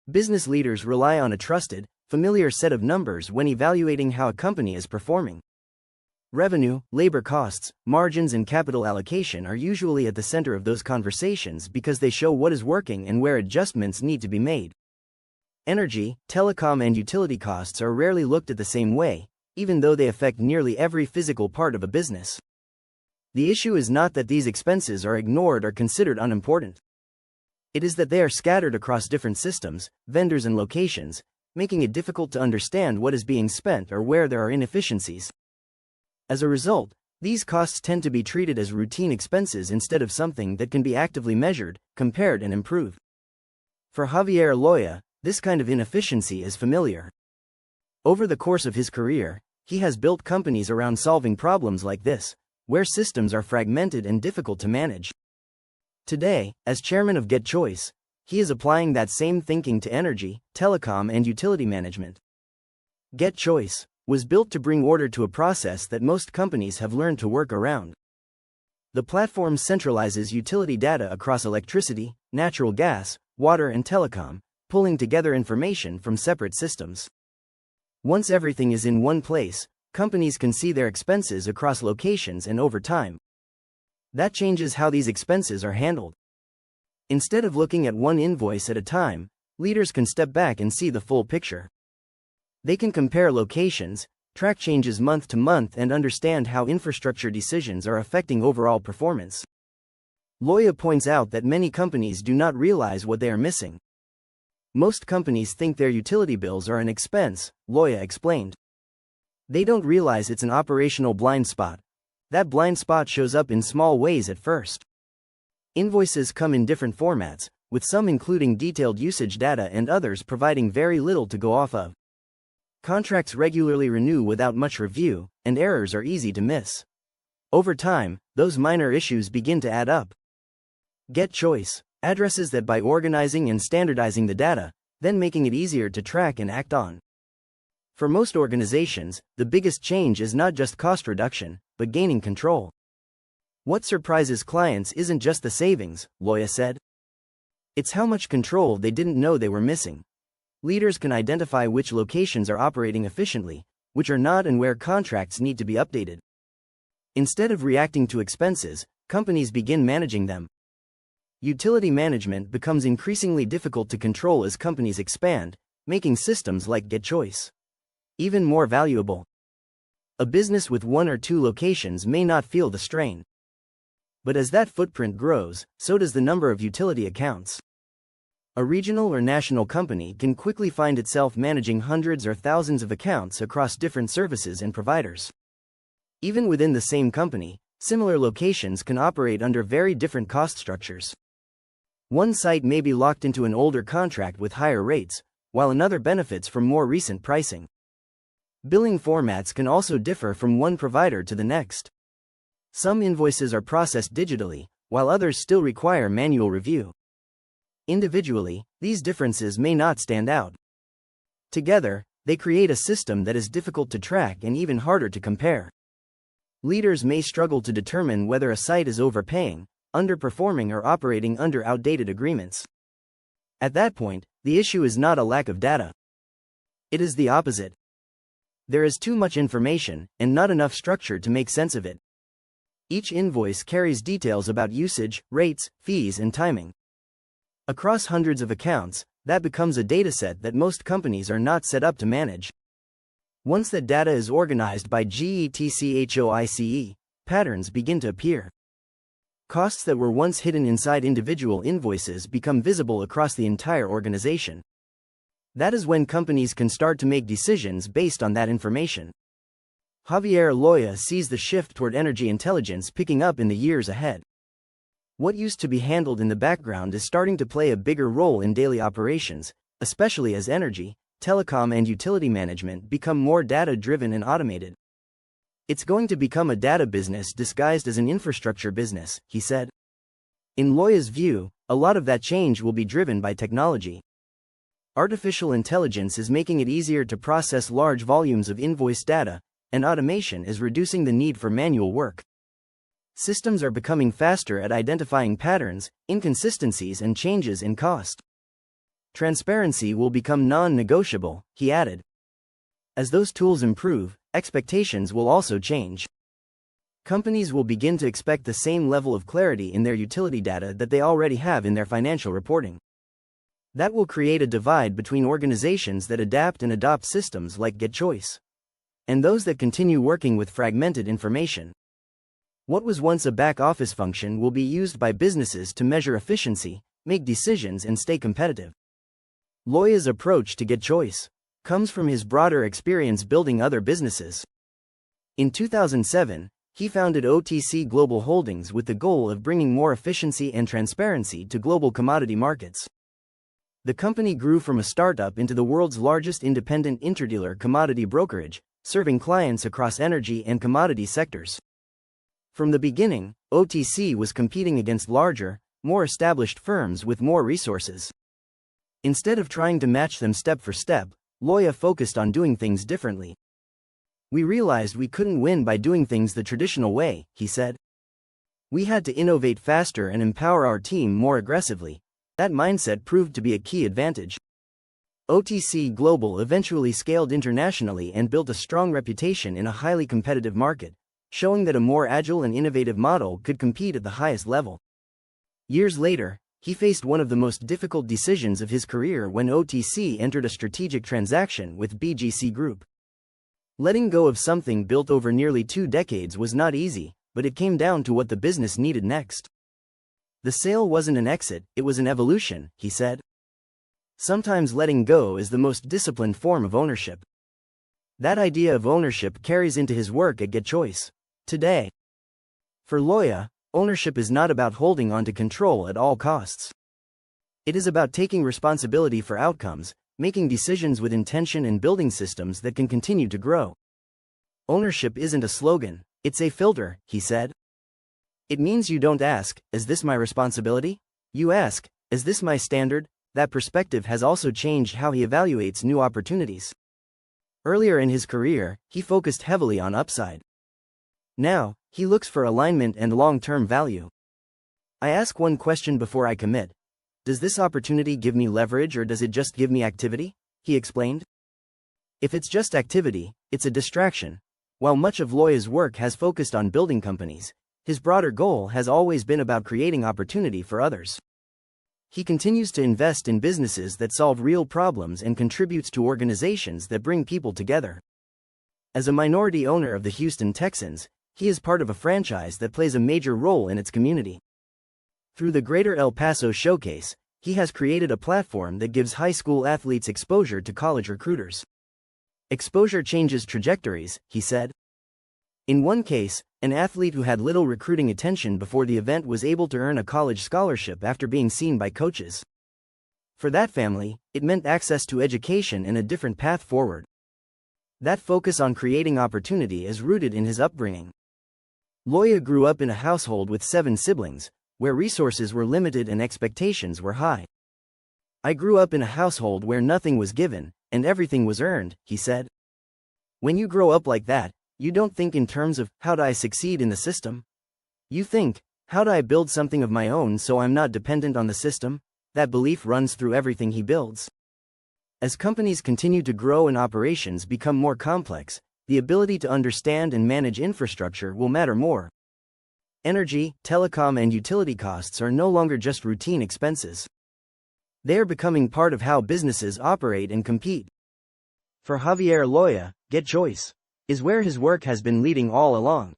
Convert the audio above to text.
Business leaders rely on a trusted, familiar set of numbers when evaluating how a company is performing. Revenue, labor costs, margins, and capital allocation are usually at the center of those conversations because they show what is working and where adjustments need to be made. Energy, telecom, and utility costs are rarely looked at the same way, even though they affect nearly every physical part of a business. The issue is not that these expenses are ignored or considered unimportant. It is that they are scattered across different systems, vendors, and locations, making it difficult to understand what is being spent or where there are inefficiencies. As a result, these costs tend to be treated as routine expenses instead of something that can be actively measured, compared, and improved. For Javier Loya, this kind of inefficiency is familiar. Over the course of his career, he has built companies around solving problems like this, where systems are fragmented and difficult to manage. Today, as chairman of GETCHOICE, he is applying that same thinking to energy, telecom, and utility management. GETCHOICE was built to bring order to a process that most companies have learned to work around. The platform centralizes utility data across electricity, natural gas, water, and telecom, pulling together information from separate systems. Once everything is in one place, companies can see their expenses across locations and over time. That changes how these expenses are handled. Instead of looking at one invoice at a time, leaders can step back and see the full picture. They can compare locations, track changes month to month, and understand how infrastructure decisions are affecting overall performance. Loya points out that many companies do not realize what they are missing. Most companies think their utility bills are an expense, Loya explained. They don't realize it's an operational blind spot. That blind spot shows up in small ways at first. Invoices come in different formats, with some including detailed usage data and others providing very little to go off of. Contracts regularly renew without much review, and errors are easy to miss. Over time, those minor issues begin to add up. GETCHOICE addresses that by organizing and standardizing the data, then making it easier to track and act on. For most organizations, the biggest change is not just cost reduction, but gaining control. What surprises clients isn't just the savings, Loya said. It's how much control they didn't know they were missing. Leaders can identify which locations are operating efficiently, which are not, and where contracts need to be updated. Instead of reacting to expenses, companies begin managing them. Utility management becomes increasingly difficult to control as companies expand, making systems like GETCHOICE even more valuable. A business with one or two locations may not feel the strain. But as that footprint grows, so does the number of utility accounts. A regional or national company can quickly find itself managing hundreds or thousands of accounts across different services and providers. Even within the same company, similar locations can operate under very different cost structures. One site may be locked into an older contract with higher rates, while another benefits from more recent pricing. Billing formats can also differ from one provider to the next. Some invoices are processed digitally, while others still require manual review. Individually, these differences may not stand out. Together, they create a system that is difficult to track and even harder to compare. Leaders may struggle to determine whether a site is overpaying, underperforming, or operating under outdated agreements. At that point, the issue is not a lack of data. It is the opposite. There is too much information, and not enough structure to make sense of it. Each invoice carries details about usage, rates, fees, and timing. Across hundreds of accounts, that becomes a dataset that most companies are not set up to manage. Once that data is organized by GETCHOICE, patterns begin to appear. Costs that were once hidden inside individual invoices become visible across the entire organization. That is when companies can start to make decisions based on that information. Javier Loya sees the shift toward energy intelligence picking up in the years ahead. What used to be handled in the background is starting to play a bigger role in daily operations, especially as energy, telecom, and utility management become more data-driven and automated. It's going to become a data business disguised as an infrastructure business, he said. In Loya's view, a lot of that change will be driven by technology. Artificial intelligence is making it easier to process large volumes of invoice data, and automation is reducing the need for manual work. Systems are becoming faster at identifying patterns, inconsistencies, and changes in cost. Transparency will become non-negotiable, he added. As those tools improve, expectations will also change. Companies will begin to expect the same level of clarity in their utility data that they already have in their financial reporting. That will create a divide between organizations that adapt and adopt systems like GetChoice and those that continue working with fragmented information. What was once a back-office function will be used by businesses to measure efficiency, make decisions, and stay competitive. Loya's approach to GetChoice comes from his broader experience building other businesses. In 2007, he founded OTC Global Holdings with the goal of bringing more efficiency and transparency to global commodity markets. The company grew from a startup into the world's largest independent interdealer commodity brokerage, serving clients across energy and commodity sectors. From the beginning, OTC was competing against larger, more established firms with more resources. Instead of trying to match them step for step, Loya focused on doing things differently. We realized we couldn't win by doing things the traditional way, he said. We had to innovate faster and empower our team more aggressively. That mindset proved to be a key advantage. OTC Global eventually scaled internationally and built a strong reputation in a highly competitive market, showing that a more agile and innovative model could compete at the highest level. Years later, he faced one of the most difficult decisions of his career when OTC entered a strategic transaction with BGC Group. Letting go of something built over nearly 2 decades was not easy, but it came down to what the business needed next. The sale wasn't an exit, it was an evolution, he said. Sometimes letting go is the most disciplined form of ownership. That idea of ownership carries into his work at GetChoice today. For Loya, ownership is not about holding on to control at all costs. It is about taking responsibility for outcomes, making decisions with intention, and building systems that can continue to grow. Ownership isn't a slogan, it's a filter, he said. It means you don't ask, is this my responsibility? You ask, is this my standard? That perspective has also changed how he evaluates new opportunities. Earlier in his career, he focused heavily on upside. Now, he looks for alignment and long-term value. I ask one question before I commit. Does this opportunity give me leverage or does it just give me activity? He explained. If it's just activity, it's a distraction. While much of Loya's work has focused on building companies, his broader goal has always been about creating opportunity for others. He continues to invest in businesses that solve real problems and contributes to organizations that bring people together. As a minority owner of the Houston Texans, he is part of a franchise that plays a major role in its community. Through the Greater El Paso Showcase, he has created a platform that gives high school athletes exposure to college recruiters. Exposure changes trajectories, he said. In one case, an athlete who had little recruiting attention before the event was able to earn a college scholarship after being seen by coaches. For that family, it meant access to education and a different path forward. That focus on creating opportunity is rooted in his upbringing. Loya grew up in a household with 7 siblings, where resources were limited and expectations were high. I grew up in a household where nothing was given, and everything was earned, he said. When you grow up like that, you don't think in terms of, how do I succeed in the system? You think, how do I build something of my own so I'm not dependent on the system? That belief runs through everything he builds. As companies continue to grow and operations become more complex, the ability to understand and manage infrastructure will matter more. Energy, telecom, and utility costs are no longer just routine expenses. They are becoming part of how businesses operate and compete. For Javier Loya, GetChoice is where his work has been leading all along.